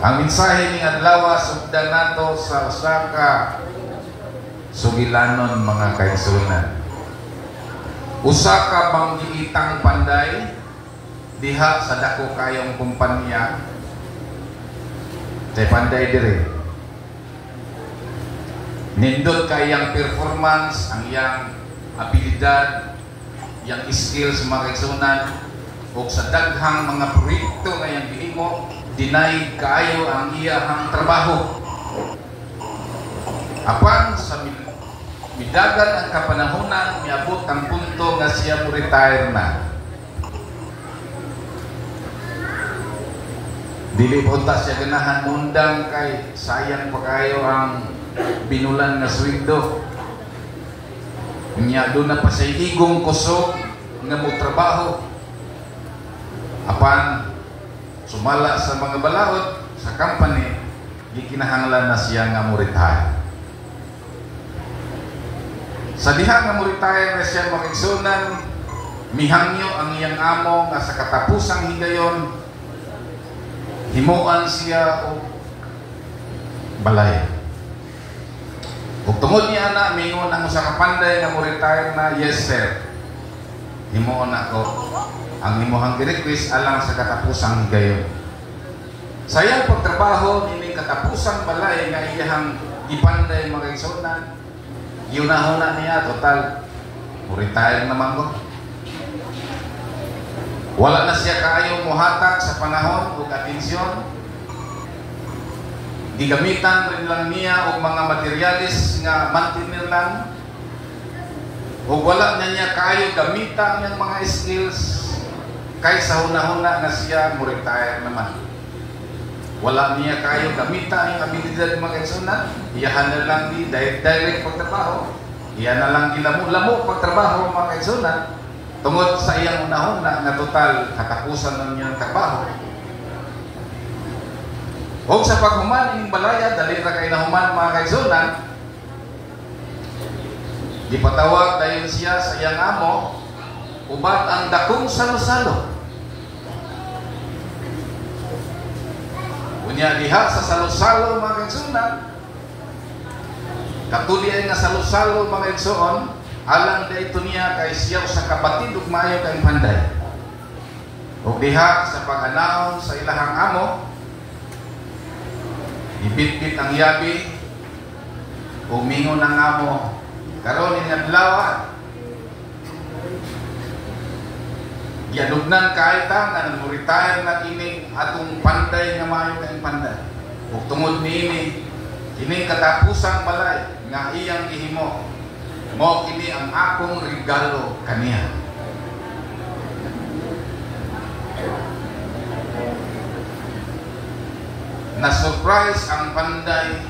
Ang mensahe ni adlaw sugdan nato sa usa ka sugilanon mga kaigsunan. Usa ka banggiitang panday diha sa dako kayong kumpanya. Tay panday dire. Nindot kayang performance, ang iyang abilidad, yang skills mga kaigsunan, o sa daghang mga proyekto nga iyang gihimo, dinaig kaayo ang iyahang trabaho. Apan sa midagan ang kapanahonan, miabot ang punto nga siya mo retire na. Dili punta siya ganahan mundang kay sayang pa kayo ang binulan na sweldo. Nya doon na pa siya igong kusog nga mo trabaho. Apan sumala sa mga balaod sa company, gikinahanglan na siya nga mo retire. Sa diha nga mo retire na siya makigsunan, mihangyo ang iyang amo nga sa katapusang higayon, himuan siya o balay. Ug tungod niya na mingon ang usa ka panday nga mo retire na, yes sir, himuon ako. Ang imuhang request alang sa katapusang higayon. Sa iyang pagtrabaho nining katapusang balay nga iyahang ipanday mga igsunan, yunahuna niya total mo retire naman ko. Wala na siya kaayo muhatag sa panahon ug atensyon. Gigamitan rin lang niya og mga materialis nga mantinir lang. Ug wala na niya kaayo gamitan ng mga skills kay sa huna-huna nga siya mo retire naman. Wala niya kayo gamita ang abilidad mga kaigsunan. Iyahan na lang di direct pagtrabaho. Iyan na lang gilamo-lamo pagtrabaho mga kaigsunan. Tungod sa iyang una-huna nga total katapusan ng niyang trabaho. O sa paghuman ng balaya, dali ra kay nahuman mga kaigsunan, gipatawag dayon siya sa iyang amo, ubat ang dakong salo-salo. Unya diha sa salo-salo mga kaigsunan, katulian nga salo-salo mga igsoon, alang dayto niya kay siya sa kabatid ug maayo kay panday. Ug diha sa pag-anawon sa ilahang amo, ibit-bit ang yabi, umingon ang amo, karon ini adlaw giadugnan kaita nga nag-retire na kini atong panday nga maayo kay panday. Ug tungod niini kining katapusang balay nga iyang gihimo, mo kini ang akong regalo kaniya. Na-surprise ang panday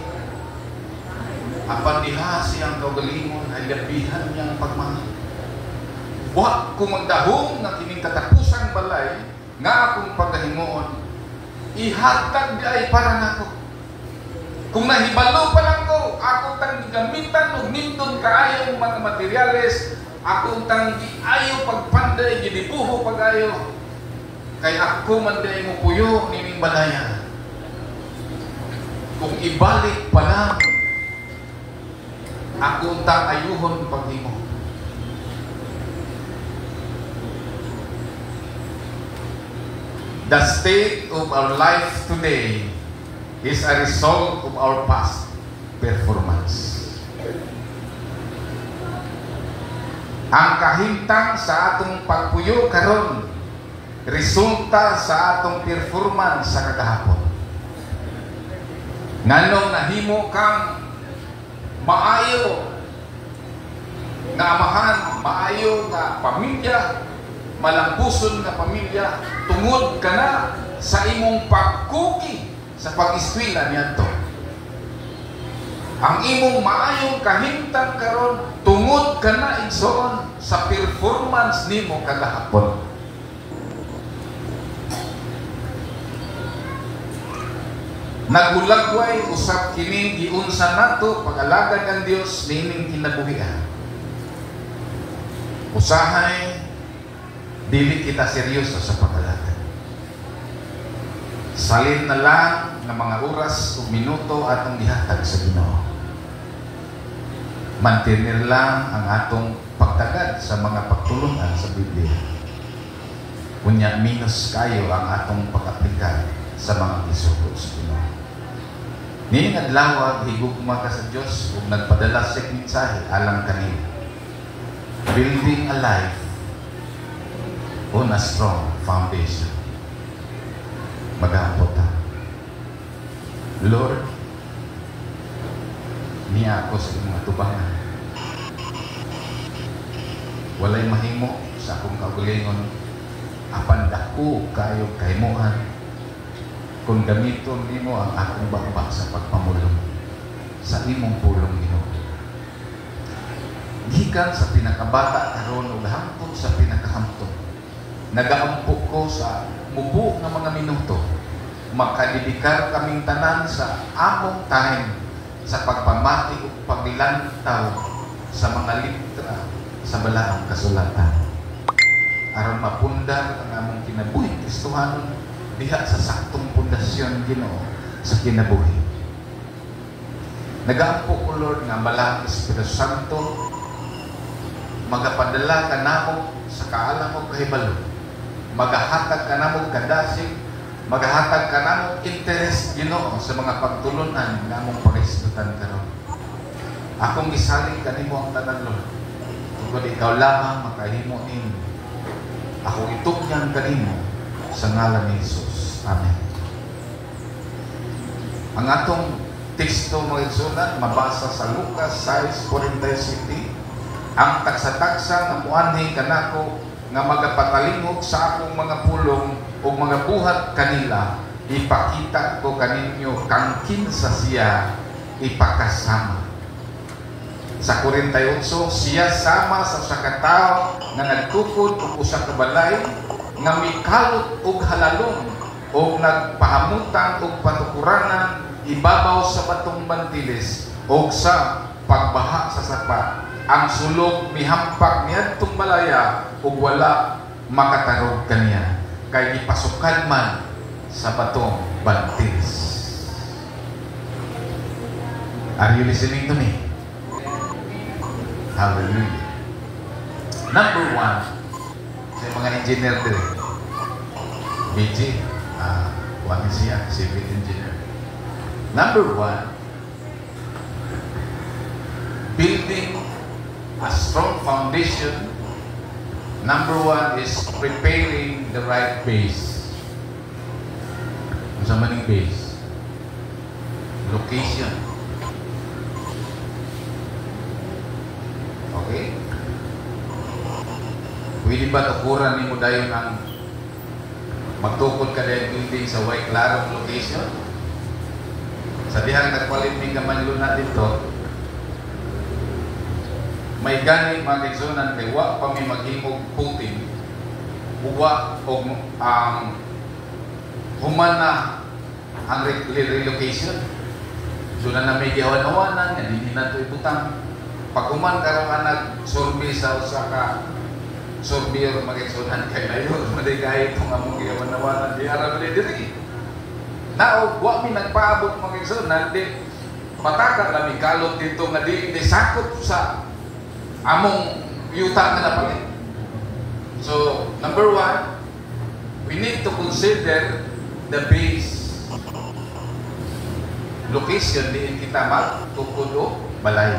apan diha siyang kaugalingon ay labihan niyang pagmamahal. Wa ko magdahong na kining katapusang balay nga akong pagkahimuon, ihatag di ay para nako. Kung nahibalo pa lang ko, ako tang gamitan og nindot kaayo mga materyales, ako tang giayo pagpanday, gidibuho pagayo, kay ako man day mo puyo nining balaya. Kung ibalik pa lang, ako tang ayuhon paghimo. The state of our life today is a result of our past performance. Ang kahimtang sa atong pagpuyo karon resulta sa atong performance sa kagahapon. Nganong nahimo kang maayo nga amahan, maayo nga pamilya, malampuson nga pamilya, tungod ka na sa imong pagkuki sa pag-eskwela niadto. Ang imong maayong kahimtang karon tungod ka na igsoon sa performance nimo kagahapon. Nagulagway usab kini giunsa nato pag-alagad ang Dios nining kinabuhian. Usahay dili kita seryoso sa pag-alagad. Salin na lang ng mga oras o minuto atong gihatag sa Ginoo. Mantinir lang ang atong pagtagad sa mga pagtulungan sa Biblia. Kunya minus kayo ang atong pag-aplikan sa mga gisugo sa Ginoo. Nining adlaw higugma ka sa Dios ug nagpadala sa mensahe alang kanimo. Building a life on a strong foundation. Mag-ampot ta. Lord, niya ako sa mga tubangan. Walay mahimo sa akong kaugalingon. Apan dako kayo kahimuhan kung gamiton nimo ang akong baba sa pagpamulong sa imong pulong Ginoo. Gikan sa pinakabata karon ug hangtod sa pinakahamtod. Nagaampo ko sa mubo ng mga minuto. Makadedikar kaming tanan sa among time sa pagpamati ug paglantaw sa mga litra sa balaang kasulatan. Aron mapundar ang among kinabuhi Kristohanon diha sa saktong pundasyon Ginoo sa kinabuhi. Nagaampo ko Lord nga balaang Espiritu Santo magapadala kanamo sa kaalam og kahibalo. Magahatag kanamo kadasig, magahatag kanamo interes Ginoo sa mga pagtulunan nga among pag-isgutan karon. Akong gisalig kanimo ang tanan Lord. Tungod ikaw lamang makahimo nimo. Ako itugyan kanimo sa ngalan ni Jesus. Amen. Ang atong teksto mga igsoon mabasa sa Lucas 6:47. Ang tagsa-tagsa nga muanhi kanako nga magapatalingog sa akong mga pulong o mga buhat kanila, ipakita ko kaninyo kang kinsa siya ipakasama. Sa 48, siya sama sa usa ka tawo nga nagtukod og usa ka balay nga mikalot og halalom og nagpahamutan og patukuranan ibabaw sa batong bantiles og sa pagbaha sa sapa. Ang sulog mihampak niadtong balaya ug wala makatarog kaniya kay gipasukan man sa batong bantiles. Are you listening to me? Hallelujah. Number 1, sa mga engineer dire. BG, one siya, civil engineer. Number 1, building a strong foundation. Number 1 is preparing the right base. Ano sa maning base? Location. Okay? Pwede ba tukuran ni mo dayon ang magtukod ka dahil building sa white clarong location? Sa dihang nagpalit may kamanlo na dito, may gani mga igsunan kay wa pa may maghimog puting uwa o human na ang relocation. So na may gihawan-hawanan nga hindi na ito ibutang. Pag human karon ka nag-survey sa usa ka surveyor mga igsunan kay layo madigay itong among gihawan-hawanan di ara man diri. Nao wa mi nagpaabot mga igsunan di pataka lami kalot dito nga di sakop sa among yuta na napalit. So, number 1, we need to consider the base. Location diin kita magtukod o balay.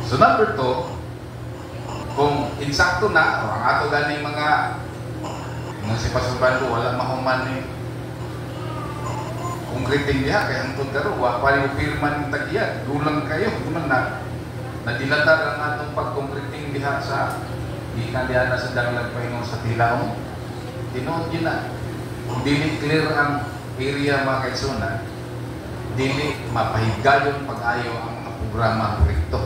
So, number 2, kung insakto na, o ang ato ganing mga si Pasubando, wala mahuman ni concreting diha kay hangtod karo wa pa yung pirman tagiyat gulang kayo kuman na nadilatar ang atong pag-concreting diha sa gikan diha na sa danglag paingon sa tilaw tinuod yun na kung dili clear ang area mga kaigsunan dili mapahigayon pag-ayo ang mga programa proyekto.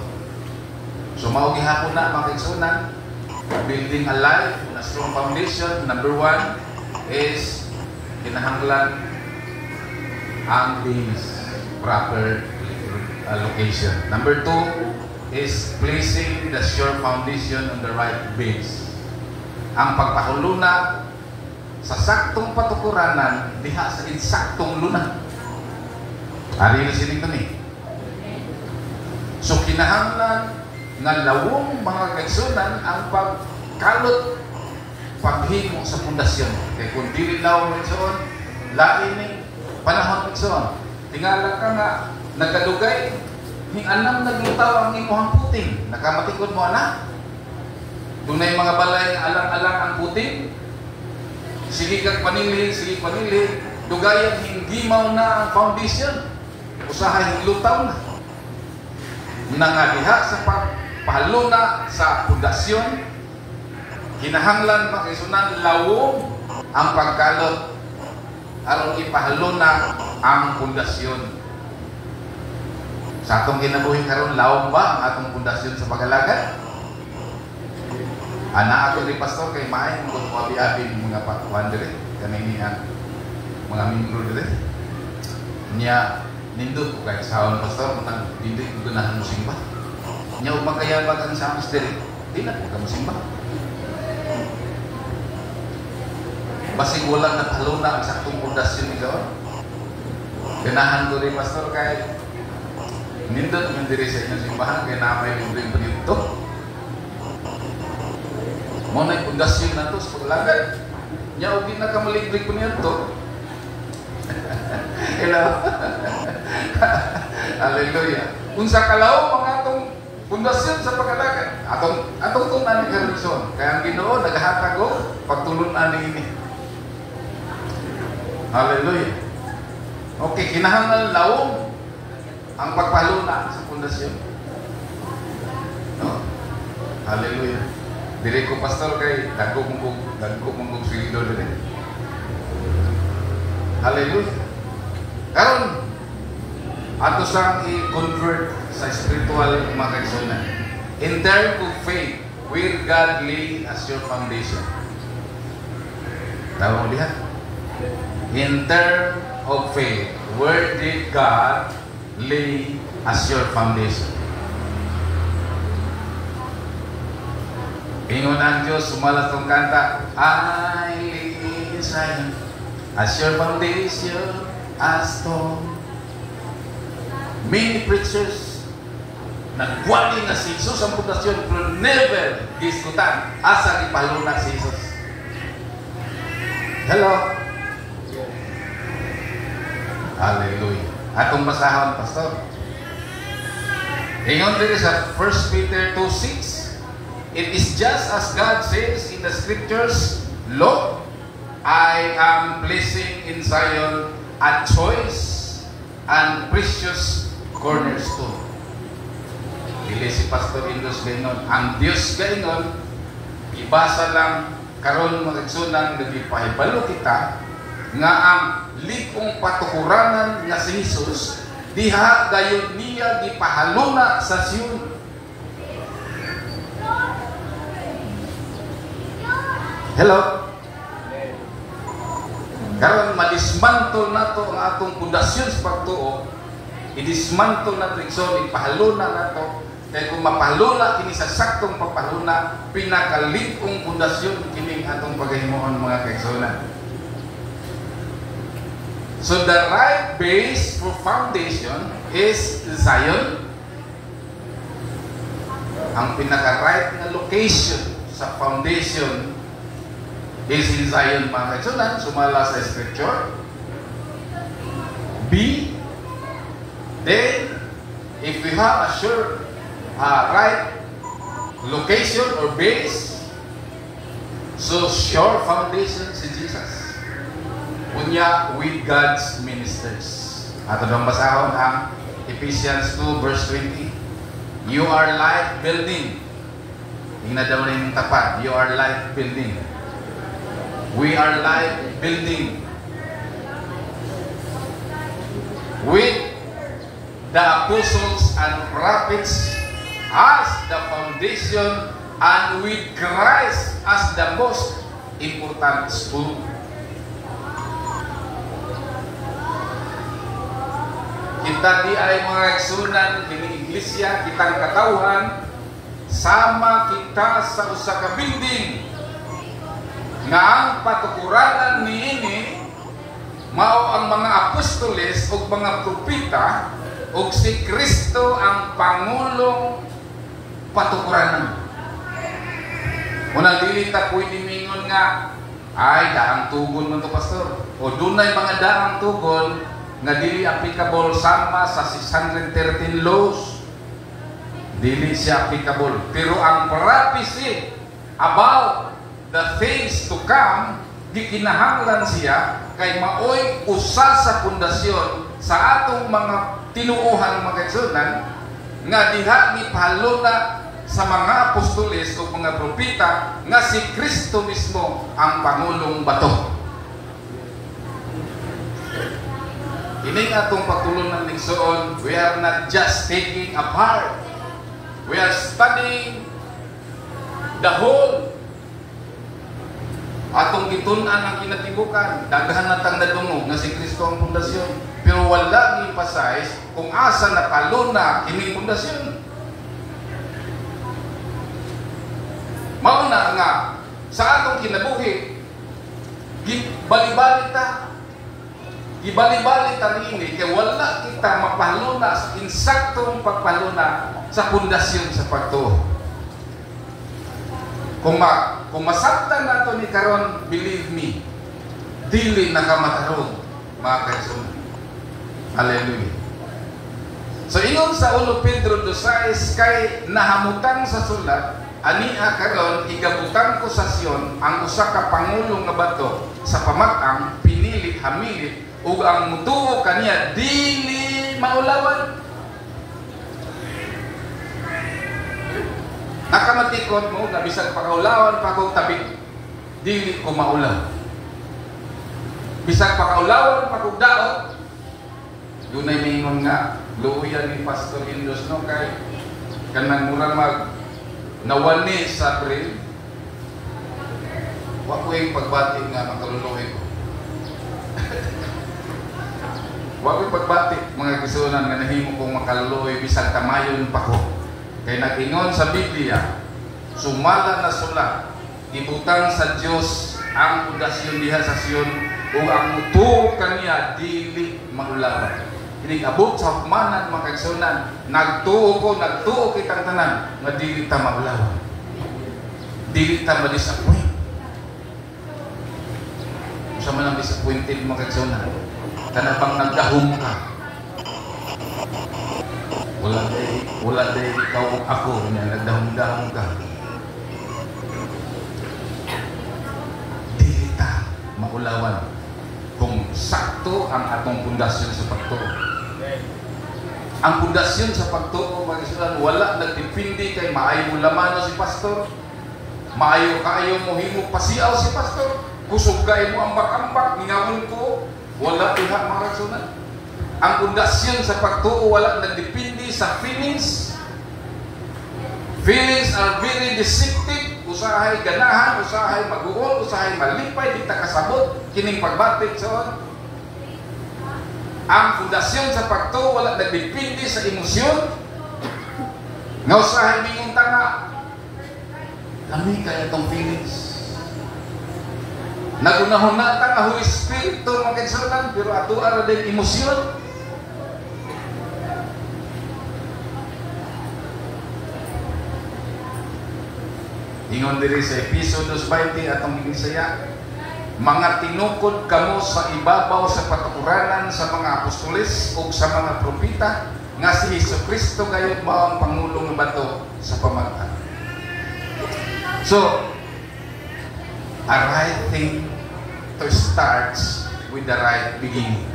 So mao gihapon na mga kaigsunan, building a life on a strong foundation. Number 1 is kinahanglan ang base proper location. Number 2 is placing the sure foundation on the right base. Ang pagpahuluna sa saktong patukuranan diha sa insaktong luna. Ari na sining kani. So kinahanglan nga lawong mga kaigsunan ang pagkalot paghimo sa pundasyon. Kaya kung dili lawong kaigsuon, lain ning panahon kaigsuon. Tingala ka nga nagkadugay ning anam naglutaw ang imuhang puting. Nakamatikod mo ana? Dunay mga balay nga alang-alang ang puting. Sige kag panili, dugayan hinggimaw na ang foundation. Usahay lutaw na. Nangadiha sa pagpahaluna sa pundasyon, kinahanglan makisunan lawom ang pagkalot aron ipahaluna ang pundasyon. Sa atong kinabuhi karon lawom ba ang atong pundasyon sa pag-alagad? Ana ako ni pastor kay maay mo ko abi-abi mga patuhan dire kanini ang mga membro dire. Nya nindot ko kay saon pastor matang dili ko ganahan mo simba. Nya ug magkayabag ang sa dire. Di na ko simba. Basig wala nataluna ang saktong pundasyon ni Gaon. Ganahan ko rin pastor kay nindot man dire sa inyong simbahan kay namay libreng pagdito. Mo na pundasyon na to sa paglagad. Nya og di na ka malibreng pagdito. Hello. Hallelujah. Unsa kalaw mga atong pundasyon sa pagkalagad. Atong tunan ni Gerson. Kaya ang Ginoo naghatag og pagtulon ani ini. Hallelujah. Okay, kinahanglan lawom ang pagpaluna sa pundasyon. No? Hallelujah. Dire ko pastor kay dagko mong sulido dire. Hallelujah. Karon ato sang i-convert sa spiritual mga kaigsunan. In terms of faith, where God lay as your foundation. Tawag mo diha? In terms of faith, where did God lay as your foundation? Ingon ang Diyos, sumalat tong kanta, I lay in Zion as your foundation, as stone. Many preachers nagwali na si Jesus ang pundasyon pero never diskutan asa ipaluna si Jesus. Hello? Hallelujah. Atong basahon, pastor. Ingon dito sa 1 Peter 2:6, it is just as God says in the scriptures, Look, I am placing in Zion a choice and precious cornerstone. Dili si Pastor Indus gayon. Ang Dios gayon, ibasa lang karon mga igsunan nagipahibalo kita nga ang likong patukuranan nga si Jesus diha gayon niya gipahaluna sa Sion. Hello? Karon madismantle nato ang atong pundasyon sa pagtuo. I-dismantle nato igsoon, ipahaluna nato. Kaya kung mapahaluna kini sa saktong papahaluna, pinakalikong pundasyon kining atong paghimuon mga kaigsunan. So the right base for foundation is Zion. Ang pinaka-right na location sa foundation is in Zion mga kaigsunan, sumala sa scripture. B, then if we have a sure right location or base, so sure foundation si Jesus. Unya with God's ministers. Ato nang basahon ang Ephesians 2 verse 20. You are life building. Tingnan daw rin yung tapat. You are life building. We are life building with the apostles and prophets as the foundation and with Christ as the most important stone. Kita di ay mga igsunan kini iglesia, kitang katawhan, sama kita sa usa ka building. nga ang patukuranan niini mao ang mga apostoles ug mga propeta ug si Kristo ang pangulong patukuranan. Una dili ta pwede mingon nga ay daang tugon man to pastor o dunay mga daang tugon nga dili applicable sama sa 613 laws. Dili siya applicable, pero ang prophecy about the things to come gikinahanglan siya kay maoy usa sa pundasyon sa atong mga tinuohan mga kaigsunan nga diha gipahalona sa mga apostoles o mga propeta nga si Kristo mismo ang pangulong bato. Ining atong pagtulunan ning suon, we are not just taking a part. We are studying the whole. Atong gitun-an ang kinatibukan, daghan na tang nadungog nga si Kristo ang pundasyon. Pero wala ni emphasize kung asa nakaluna kining pundasyon. Mauna nga sa atong kinabuhi, gibali-bali ta rini kay wala kita mapaluna sa insaktong pagpaluna sa pundasyon sa pagtuo. Kung masabtan nato ni karon, believe me, dili nakamatarong mga kaigsunan. Hallelujah. So ingon sa 1 Pedro 2:6 kay nahamutang sa sulat, ania karon igabutan ko sa Sion ang usa ka pangulong nga bato sa pamatang pinili hamilit ug ang mutuo kaniya dili maulawan. Nakamatikot mo na bisag pakaulawan pa kong tabi, dili ko maulaw. Bisag pakaulawan pa kong daot, doon ay mingon nga luuyan ni Pastor Indos no kay kanang murang mag nawani sa April. Wa ko yung pagbati nga makaluluhin ko. Wa ko pagbati mga kisunan nga nahimo kong makaluluhi bisag tamayon pa ko. Kay nag-ingon sa Biblia, sumala na sulat, ibutang sa Dios ang pundasyon diha sa Sion ug ang mutuo kaniya dili maulawan. Kining abot sa hukmanan mga kaigsunan, nagtuo kitang tanan nga dili ta maulawan. Dili ta ma-disappoint. Usa man ang disappointed mga kaigsunan, kana bang nagdahom ka. Wala day ikaw ako na nagdahong-dahong ka. Dili ta maulawan kung sakto ang atong pundasyon sa pagtuo. Ang pundasyon sa pagtuo, mag-isulan, wala nagdepende kay maayo mo lamano si pastor, maayo kaayo mo himo pasiaw si pastor, kusog kayo mo ambak-ambak, ngawon ko, wala iha mga kasunan. Ang pundasyon sa pagtuo wala nagdepende sa feelings. Feelings are very deceptive. Usahay ganahan, usahay mag-uol, usahay malipay, di ta kasabot kining pagbatik sa ang pundasyon sa pagtuo wala nagdepende sa emosyon. Nga usahay mingon ta nga lami kaya itong feelings. Nagunahon na ta nga Holy Spirit to mga kaigsunan, pero ato ara din emosyon. Ingon diri sa Episo 2:20 atong ginisaya, mga tinukod kamo sa ibabaw sa patukuranan sa mga apostoles ug sa mga propeta nga si Jesucristo gayud mao ang pangulong nga bato sa pamatan. So, a right thing to starts with the right beginning.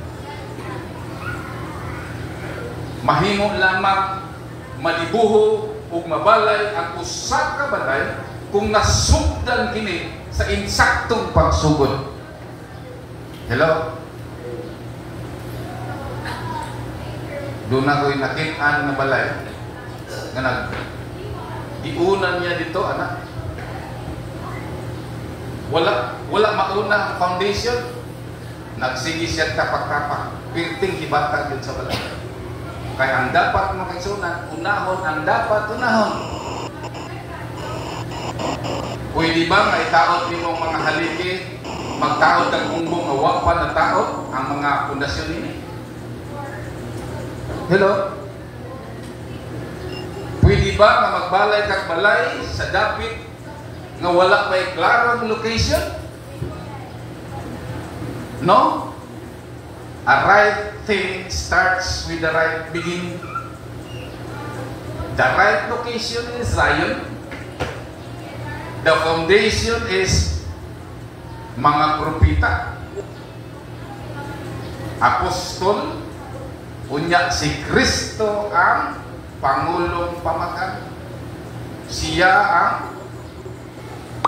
Mahimo lamang malibuho ug mabalay ang usa ka balay kung nasugdan kini sa insaktong pagsugod. Hello? Doon ako'y nakitaan na balay nga nag-iunan niya dito, anak. Wala mauna ang foundation. Nagsigi siya tapak-tapak. Pirting hibatag yun sa balay. Kaya ang dapat makisunan, unahon, ang dapat unahon. Pwede ba nga itaot nimo mga haligi, magtaod kag umbong nga wa pa na taot ang mga pundasyon nini? Hello? Pwede ba nga magbalay kag balay sa dapit nga wala pa'y klarong location? No? A right thing starts with the right beginning. The right location is Zion. The foundation is mga propeta, apostol, unya si Kristo ang Pangulong Pamakan. Siya ang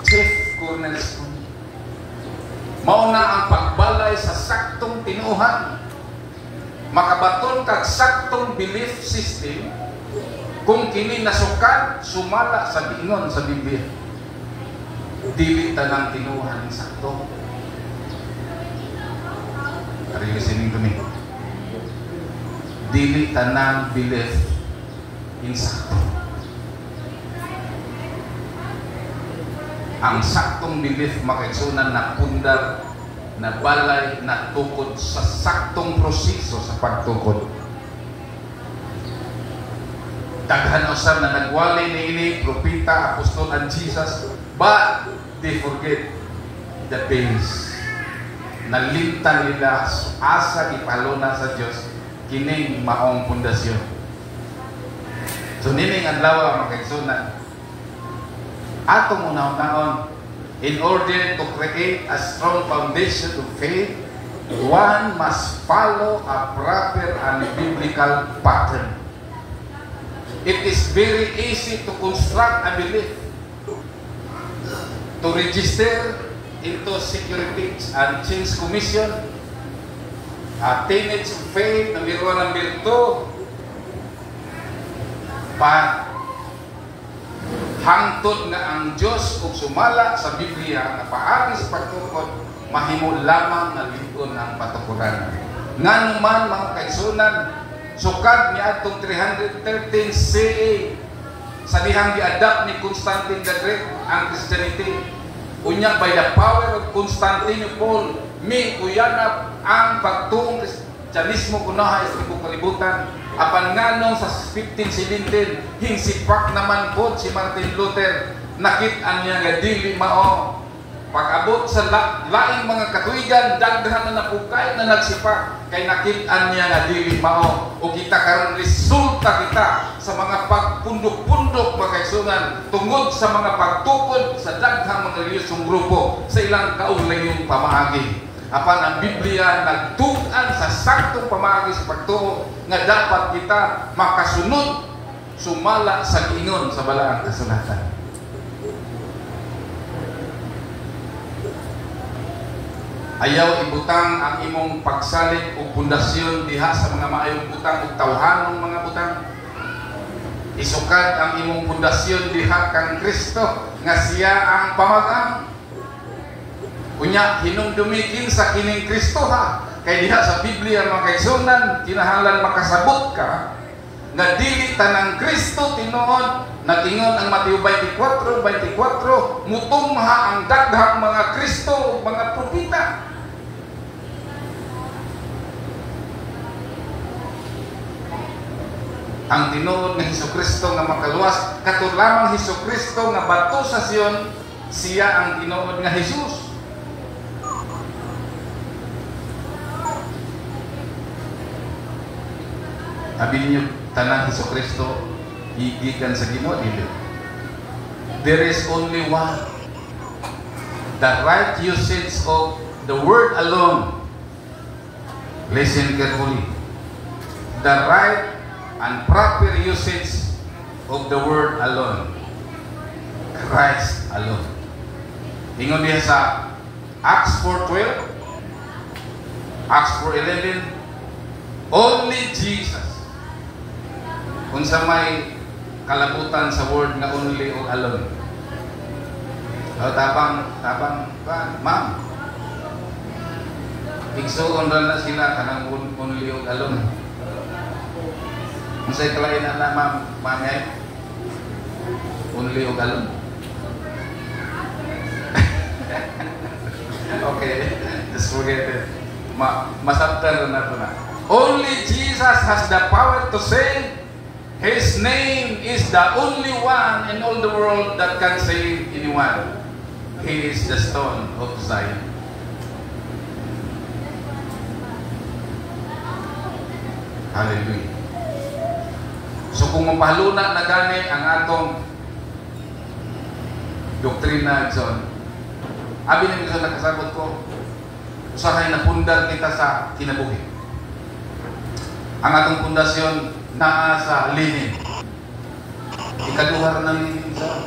chief cornerstone. Mauna ang pagbalay sa saktong tinuhan, makabaton kag saktong belief system kung kini nasukat sumala sa giingon sa Biblia. Dili tanang tinuhan sakto. Are you listening to me? Dili tanang belief in sakto. Ang saktong belief makaigsunan na pundar, na balay, na tukod sa saktong proseso sa pagtukod. Daghan usab na nagwali niini propeta, apostol, and Jesus, but they forget the base. Nalimtan nila asa ipaluna sa Dios kining maong pundasyon. So nining adlaw makaigsunan atong unahon-unahon, in order to create a strong foundation of faith, one must follow a proper and biblical pattern. It is very easy to construct a belief, to register into Security and Exchange Commission, tenets of faith, number 1, number 2, but hangtod nga ang Diyos kung sumala sa Biblia na paagi sa pagtukod, mahimo lamang na ligon ang patukuran. Nga naman mga kaigsunan, sukad ni atong 313 CE sa dihang gi-adapt ni Constantine the Great ang Christianity. Unya by the power of Constantinople, mi uyanap ang pagtuong Kristiyanismo kunaha sa ibang kalibutan. Apan nganong sa 1517 hinsipak naman po si Martin Luther, nakit-an niya nga dili mao. Pag-abot sa laing mga katuigan, daghan na napukay na nagsipak, kay nakit-an niya nga dili mao. O kita karon resulta kita sa mga pagpundok-pundok makaigsunan tungod sa mga pagtukod sa daghang mga reliyosong grupo sa ilang kaulayong pamaagi. Apan ang Biblia nagtugan sa saktong pamaagi sa pagtuo nga dapat kita makasunod sumala sa giingon sa balaang kasulatan. Ayaw ibutang ang imong pagsalig o pundasyon diha sa mga maayong butang o tawhanong mga butang. Isukad ang imong pundasyon diha kang Kristo nga siya ang pamagang. Unya hinumdumikin sa kining Kristo ha. Kay diha sa Biblia mga kaigsunan, kinahanglan makasabot ka nga dili tanang Kristo tinuod. Nagingon ang Mateo 24:24, mutumha ang daghang mga Kristo ug mga propeta. Ang tinuod nga Hesukristo nga makaluwas, kato lamang Hesukristo nga bato sa Sion, siya ang tinuod nga Jesus. Abi niyo tanang Hesukristo gigikan sa Ginoo dili. There is only one. The right usage of the word alone. Listen carefully. The right and proper usage of the word alone. Christ alone. Ingon diha sa Acts 4:12, Acts 4:11, only Jesus. Kung sa may kalabutan sa word na only o alone. Tabang, ma'am. Igsuon na sila kanang only o alone. Kung sa'y kalainan na ma'am ay only o alone. Okay, just forget it. Masabtan na ito na. Only Jesus has the power to save. His name is the only one in all the world that can save anyone. He is the stone of Zion. Hallelujah. So kung mapahuluna na gani ang atong doktrina, John, abi na minsan nakasabot ko, usahay na pundar kita sa kinabuhi. Ang atong pundasyon naa sa linin. Ikaduhar ng linin sa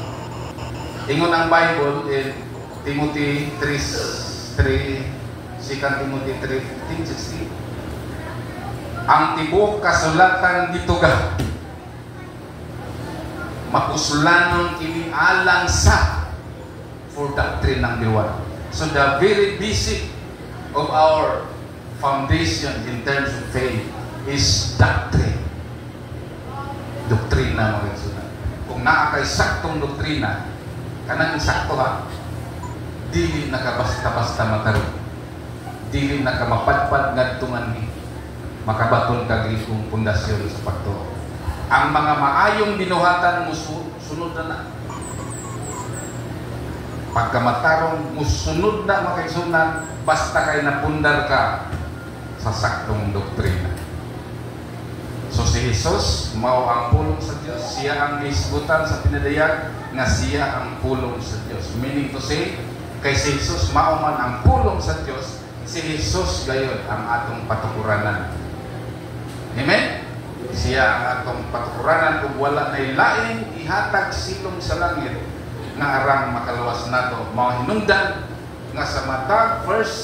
ingon ang Bible in Timothy 3:2 Timothy 3:15-16. Ang tibok kasulatan dito ga makusulanon kini alang sa for doctrine ng liwan. So the very basic of our foundation in terms of faith is doctrine. Doktrina mga kaibigan. Kung naa kay saktong doktrina, kanang sakto ha, dili nakabasta-basta makaroon. Dili nakamapadpad ngadtungan ni makabaton kag ikong pundasyon sa pagtuo. Ang mga maayong binuhatan mo sunod na. Pagkamatarong mo sunod na makaisunan, basta kay napundar ka sa saktong doktrina. So si Jesus mao ang pulong sa Dios, siya ang isgutan sa pinadayag nga siya ang pulong sa Dios. Meaning to say, kay si Jesus mao man ang pulong sa Dios, si Jesus gayon ang atong patukuranan. Amen? Siya ang atong patukuranan kung wala na ilain, ihatag silong sa langit nga arang makaluwas nato. Mao hinungdan nga sa matag first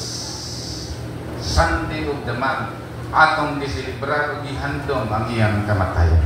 Sunday of the month atong gisilibrar o gihandom ang iyang kamatayon.